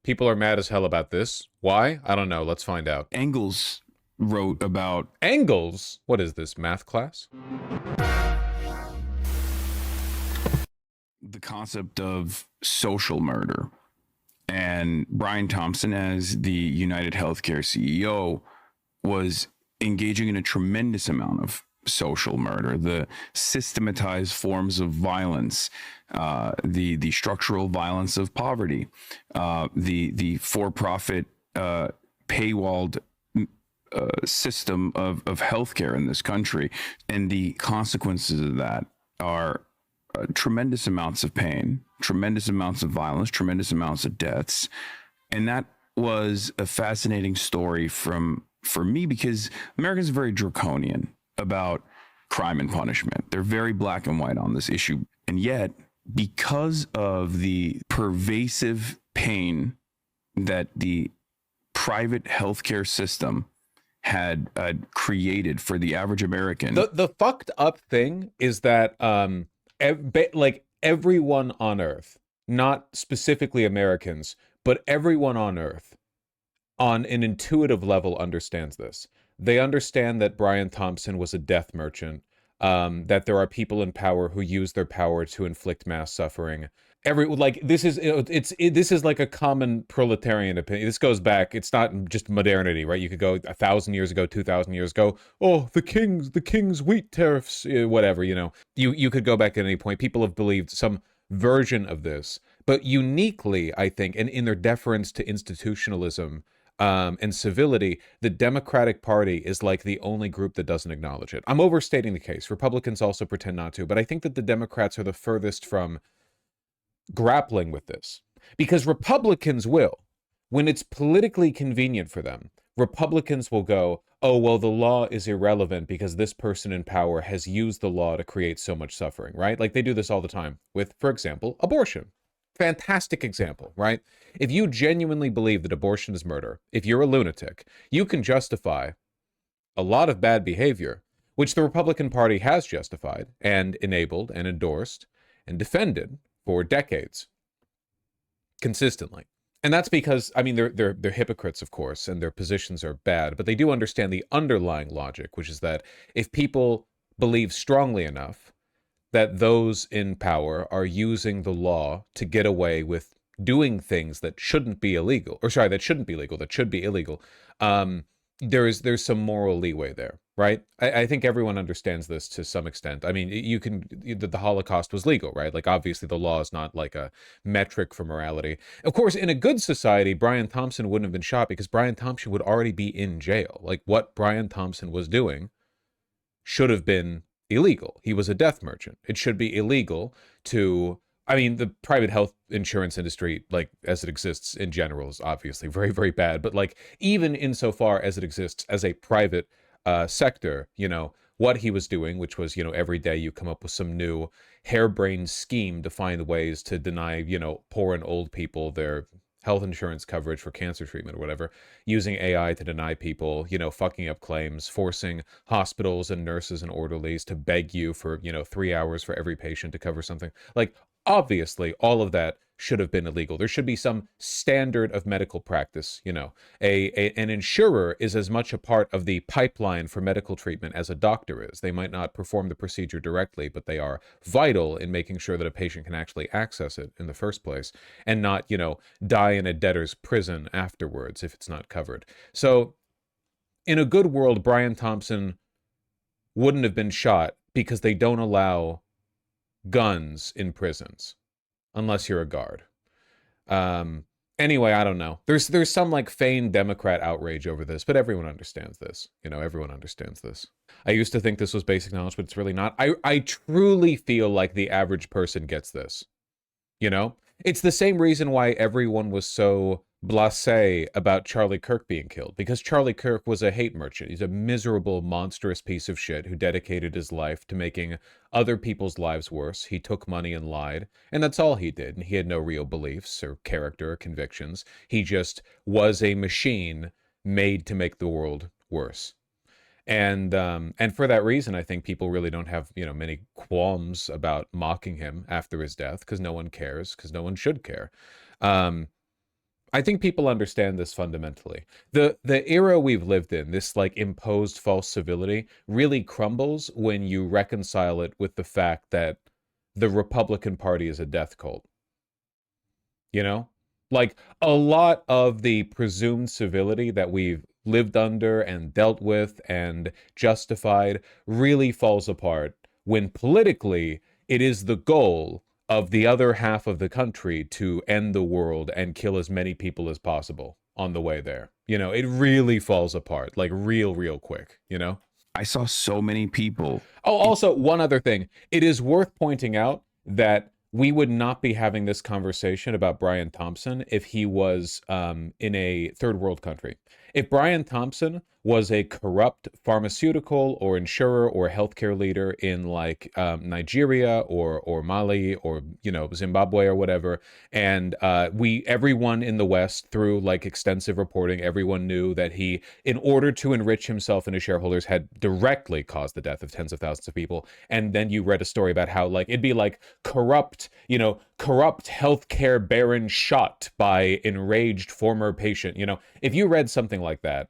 People are mad as hell about this. Why? I don't know. Let's find out. Engels wrote about Engels? What is this, math class? the concept of social murder. And Brian Thompson, as the United Healthcare CEO, was engaging in a tremendous amount of social murder, the systematized forms of violence, the structural violence of poverty, the for-profit paywalled system of healthcare in this country, and the consequences of that are tremendous amounts of pain, tremendous amounts of violence, tremendous amounts of deaths. And that was a fascinating story for me, because Americans are very draconian about crime and punishment. They're very black and white on this issue. And yet, because of the pervasive pain that the private healthcare system had created for the average American. The fucked up thing is that like everyone on Earth, not specifically Americans, but everyone on Earth, on an intuitive level, understands this. They understand that Brian Thompson was a death merchant, that there are people in power who use their power to inflict mass suffering. This is like a common proletarian opinion. This goes back. It's not just modernity, right? You could go 1,000 years ago, 2,000 years ago. Oh, the king's wheat tariffs, whatever. You could go back at any point. People have believed some version of this, but uniquely, I think, and in their deference to institutionalism and civility, the Democratic Party is like the only group that doesn't acknowledge it. I'm overstating the case. Republicans also pretend not to, but I think that the Democrats are the furthest from grappling with this, because Republicans will, when it's politically convenient for them, Republicans will go, oh, well, the law is irrelevant because this person in power has used the law to create so much suffering, right? Like they do this all the time with, for example, abortion. Fantastic example, right? If you genuinely believe that abortion is murder, if you're a lunatic, you can justify a lot of bad behavior, which the Republican Party has justified and enabled and endorsed and defended for decades, consistently. And that's because, I mean, they're hypocrites, of course, and their positions are bad, but they do understand the underlying logic, which is that if people believe strongly enough that those in power are using the law to get away with doing things that shouldn't be illegal, that shouldn't be legal, that should be illegal, there's some moral leeway there, right? I think everyone understands this to some extent. I mean, the Holocaust was legal, right? Like, obviously, the law is not like a metric for morality. Of course, in a good society, Brian Thompson wouldn't have been shot because Brian Thompson would already be in jail. Like, what Brian Thompson was doing should have been illegal. He was a death merchant. It should be illegal to... I mean, the private health insurance industry, like, as it exists in general, is obviously very, very bad. But, like, even insofar as it exists as a private sector, what he was doing, which was, every day you come up with some new harebrained scheme to find ways to deny, poor and old people their health insurance coverage for cancer treatment or whatever, using AI to deny people, fucking up claims, forcing hospitals and nurses and orderlies to beg you for, 3 hours for every patient to cover something. Like, obviously, all of that should have been illegal. There should be some standard of medical practice. An insurer is as much a part of the pipeline for medical treatment as a doctor is. They might not perform the procedure directly, but they are vital in making sure that a patient can actually access it in the first place and not, die in a debtor's prison afterwards if it's not covered. So in a good world, Brian Thompson wouldn't have been shot because they don't allow guns in prisons unless you're a guard. Anyway, I don't know. There's some like feigned Democrat outrage over this, but everyone understands this. Everyone understands this. I used to think this was basic knowledge, but it's really not. I truly feel like the average person gets this. It's the same reason why everyone was so blasé about Charlie Kirk being killed, because Charlie Kirk was a hate merchant. He's a miserable, monstrous piece of shit who dedicated his life to making other people's lives worse. He took money and lied, and that's all he did. And he had no real beliefs or character or convictions. He just was a machine made to make the world worse. And for that reason, I think people really don't have, many qualms about mocking him after his death, because no one cares, because no one should care. I think people understand this fundamentally. The era we've lived in, this like imposed false civility, really crumbles when you reconcile it with the fact that the Republican Party is a death cult. You know? Like a lot of the presumed civility that we've lived under and dealt with and justified really falls apart when politically it is the goal of the other half of the country to end the world and kill as many people as possible on the way there. You know, it really falls apart, like real quick, you know? I saw so many people. Oh, also, one other thing. It is worth pointing out that we would not be having this conversation about Brian Thompson if he was in a third world country. If Brian Thompson was a corrupt pharmaceutical or insurer or healthcare leader in like Nigeria or Mali or Zimbabwe or whatever, and everyone in the West through like extensive reporting, everyone knew that he, in order to enrich himself and his shareholders, had directly caused the death of tens of thousands of people. And then you read a story about how like it'd be like corrupt healthcare baron shot by enraged former patient. If you read something like that,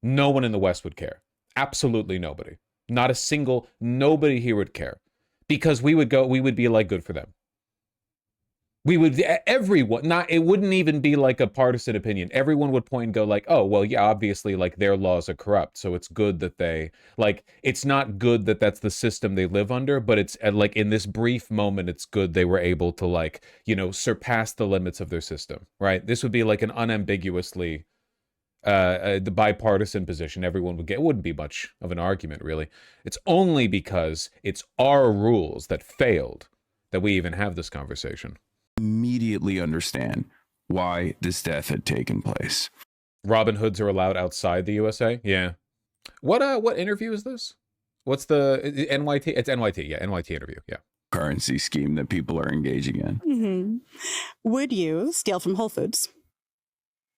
no one in the West would care. Absolutely nobody. Not a single, nobody here would care. Because we would be like, good for them. Everyone, it wouldn't even be like a partisan opinion. Everyone would point and go like, oh, well, yeah, obviously, like, their laws are corrupt, so it's good that it's not good that that's the system they live under, but it's, like, in this brief moment, it's good they were able to, like, surpass the limits of their system, right? This would be, like, an unambiguously, the bipartisan position everyone would get. It wouldn't be much of an argument, really. It's only because it's our rules that failed that we even have this conversation. Immediately understand why this death had taken place. Robin Hoods are allowed outside the USA? Yeah. What interview is this? What's the NYT? It's NYT, yeah, NYT interview, yeah. Currency scheme that people are engaging in. Mm-hmm. Would you steal from Whole Foods?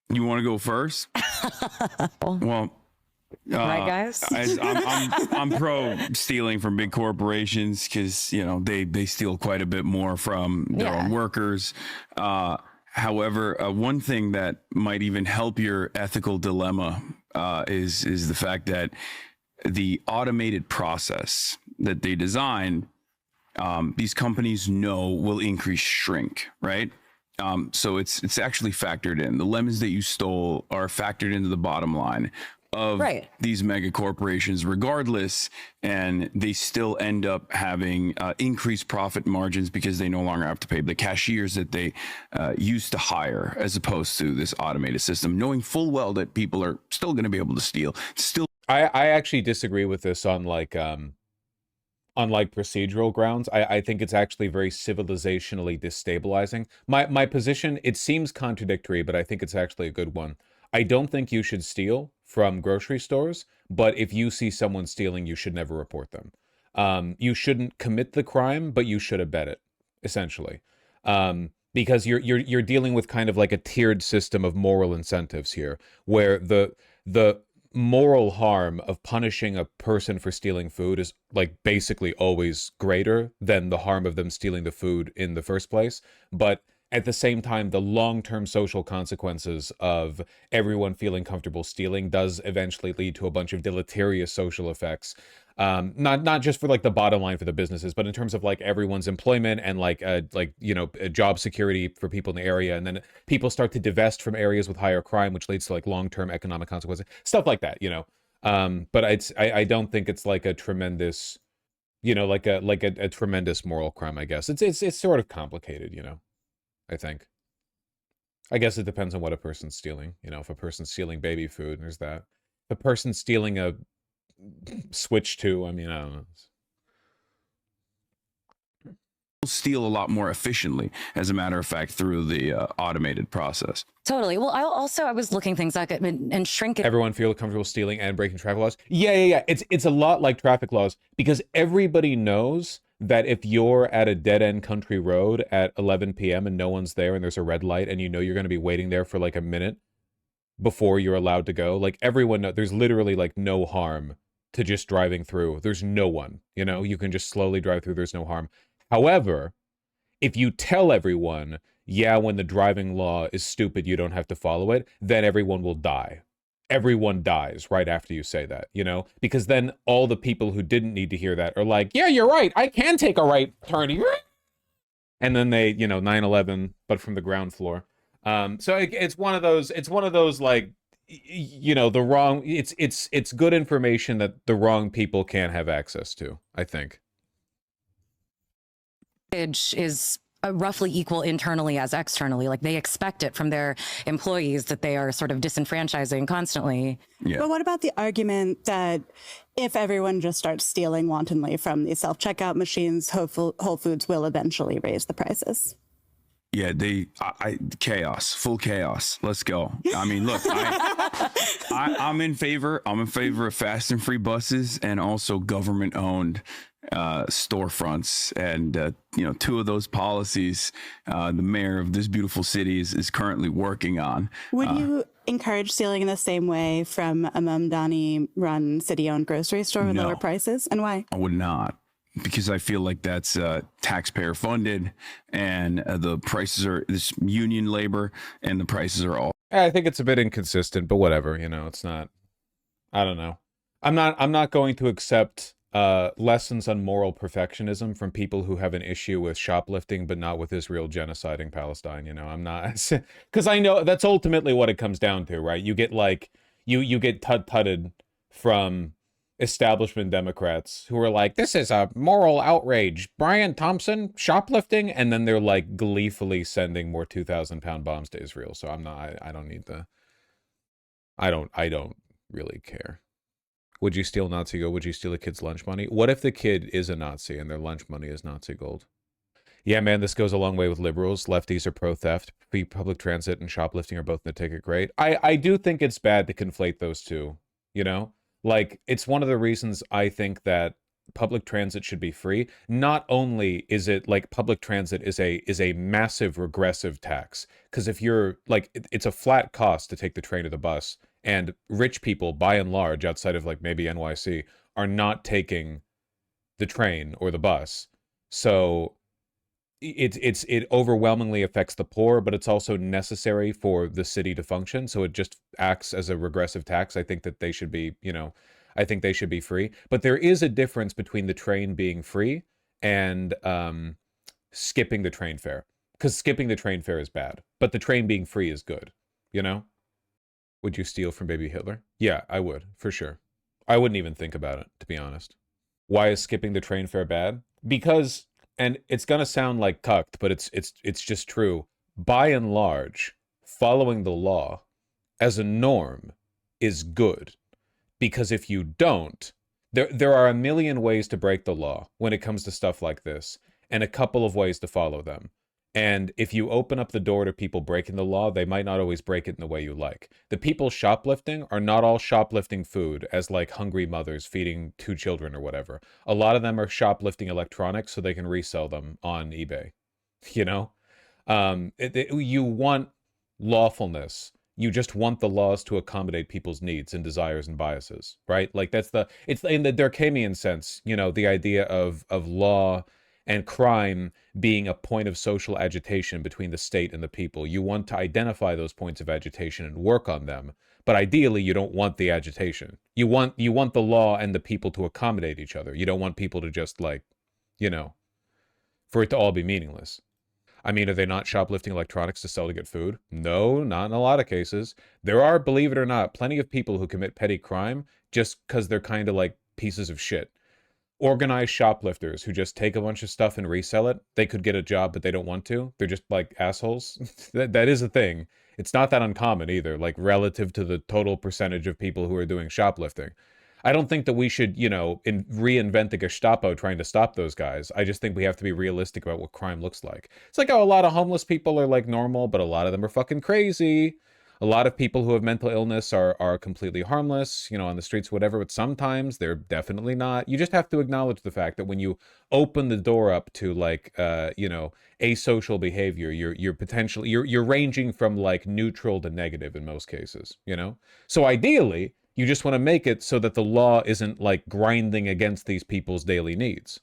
You want to go first? Well, right, guys. I'm pro stealing from big corporations because they steal quite a bit more from their own workers. However, one thing that might even help your ethical dilemma is the fact that the automated process that they design, these companies know will increase shrink, right? So it's actually factored in. The lemons that you stole are factored into the bottom line of these mega corporations regardless, and they still end up having increased profit margins because they no longer have to pay the cashiers that they used to hire, as opposed to this automated system, knowing full well that people are still going to be able to steal. I actually disagree with this on procedural grounds. I think it's actually very civilizationally destabilizing. My position, it seems contradictory, but I think it's actually a good one. I don't think you should steal from grocery stores, but if you see someone stealing, you should never report them. You shouldn't commit the crime, but you should abet it, essentially. Because you're dealing with kind of like a tiered system of moral incentives here, where the moral harm of punishing a person for stealing food is like basically always greater than the harm of them stealing the food in the first place. But at the same time, the long-term social consequences of everyone feeling comfortable stealing does eventually lead to a bunch of deleterious social effects. Not just for like the bottom line for the businesses, but in terms of like everyone's employment and job security for people in the area. And then people start to divest from areas with higher crime, which leads to like long-term economic consequences, stuff like that, But I don't think it's like a tremendous, like a tremendous moral crime, I guess. It's sort of complicated, I think. I guess it depends on what a person's stealing. If a person's stealing baby food, there's that. If a person's stealing a Switch 2, I don't know. Steal a lot more efficiently, as a matter of fact, through the automated process. Totally. Well, I was looking things like and shrink it. Everyone feel comfortable stealing and breaking traffic laws. Yeah. It's a lot like traffic laws, because everybody knows that if you're at a dead-end country road at 11 p.m. and no one's there and there's a red light and you're going to be waiting there for like a minute before you're allowed to go, like everyone knows, there's literally like no harm to just driving through. There's no one, you can just slowly drive through. There's no harm. However, if you tell everyone yeah, when the driving law is stupid, you don't have to follow it, then everyone will die. Everyone dies right after you say that, you know? Because then all the people who didn't need to hear that are like, yeah, you're right. I can take a right turn. And then they, 9/11, but from the ground floor. So it's one of those like, the wrong, it's good information that the wrong people can't have access to, I think. Is roughly equal internally as externally. Like they expect it from their employees that they are sort of disenfranchising constantly. Yeah. But what about the argument that if everyone just starts stealing wantonly from these self-checkout machines, Whole Foods will eventually raise the prices? Yeah, chaos, full chaos. Let's go. I mean, look, I'm in favor of fast and free buses and also government owned storefronts. And, two of those policies, the mayor of this beautiful city is currently working on. Would you encourage stealing in the same way from a Mamdani run city owned grocery store with lower prices? And why? I would not. Because I feel like that's taxpayer funded, and the prices are this union labor, and the prices are all. I think it's a bit inconsistent, but whatever. It's not. I don't know. I'm not going to accept lessons on moral perfectionism from people who have an issue with shoplifting, but not with Israel genociding Palestine. I'm not, because I know that's ultimately what it comes down to, right? You get like you get tutted from establishment Democrats who are like, this is a moral outrage. Brian Thompson shoplifting, and then they're like gleefully sending more 2,000-pound bombs to Israel. So I don't need the. I don't really care. Would you steal Nazi gold? Would you steal a kid's lunch money? What if the kid is a Nazi and their lunch money is Nazi gold? Yeah, man, this goes a long way with liberals. Lefties are pro-theft. Public transit and shoplifting are both in the ticket grade. I do think it's bad to conflate those two, Like, it's one of the reasons I think that public transit should be free. Not only is it like public transit is a massive regressive tax, because if you're like, it's a flat cost to take the train or the bus, and rich people, by and large, outside of like maybe NYC, are not taking the train or the bus. So it overwhelmingly affects the poor, but it's also necessary for the city to function. So it just acts as a regressive tax. I think that they should be, I think they should be free. But there is a difference between the train being free and skipping the train fare. Because skipping the train fare is bad, but the train being free is good, Would you steal from baby Hitler? Yeah, I would, for sure. I wouldn't even think about it, to be honest. Why is skipping the train fare bad? Because, and it's going to sound like cucked, but it's just true. By and large, following the law as a norm is good. Because if you don't, there are a million ways to break the law when it comes to stuff like this, and a couple of ways to follow them. And if you open up the door to people breaking the law, they might not always break it in the way you like. The people shoplifting are not all shoplifting food as like hungry mothers feeding 2 children or whatever. A lot of them are shoplifting electronics so they can resell them on eBay. You want lawfulness. You just want the laws to accommodate people's needs and desires and biases, right? Like it's in the Durkheimian sense, the idea of law and crime being a point of social agitation between the state and the people. You want to identify those points of agitation and work on them, but ideally you don't want the agitation. You want the law and the people to accommodate each other. You don't want people to just for it to all be meaningless. I mean, are they not shoplifting electronics to sell to get food? No, not in a lot of cases. There are, believe it or not, plenty of people who commit petty crime just because they're kind of like pieces of shit. Organized shoplifters who just take a bunch of stuff and resell it. They could get a job, but they don't want to. They're just like assholes. that is a thing. It's not that uncommon either, like relative to the total percentage of people who are doing shoplifting. I don't think that we should, reinvent the Gestapo trying to stop those guys. I just think we have to be realistic about what crime looks like. It's like, a lot of homeless people are like normal, but a lot of them are fucking crazy. A lot of people who have mental illness are completely harmless, on the streets, whatever, but sometimes they're definitely not. You just have to acknowledge the fact that when you open the door up to like, asocial behavior, you're potentially, you're ranging from like neutral to negative in most cases, So ideally, you just want to make it so that the law isn't like grinding against these people's daily needs,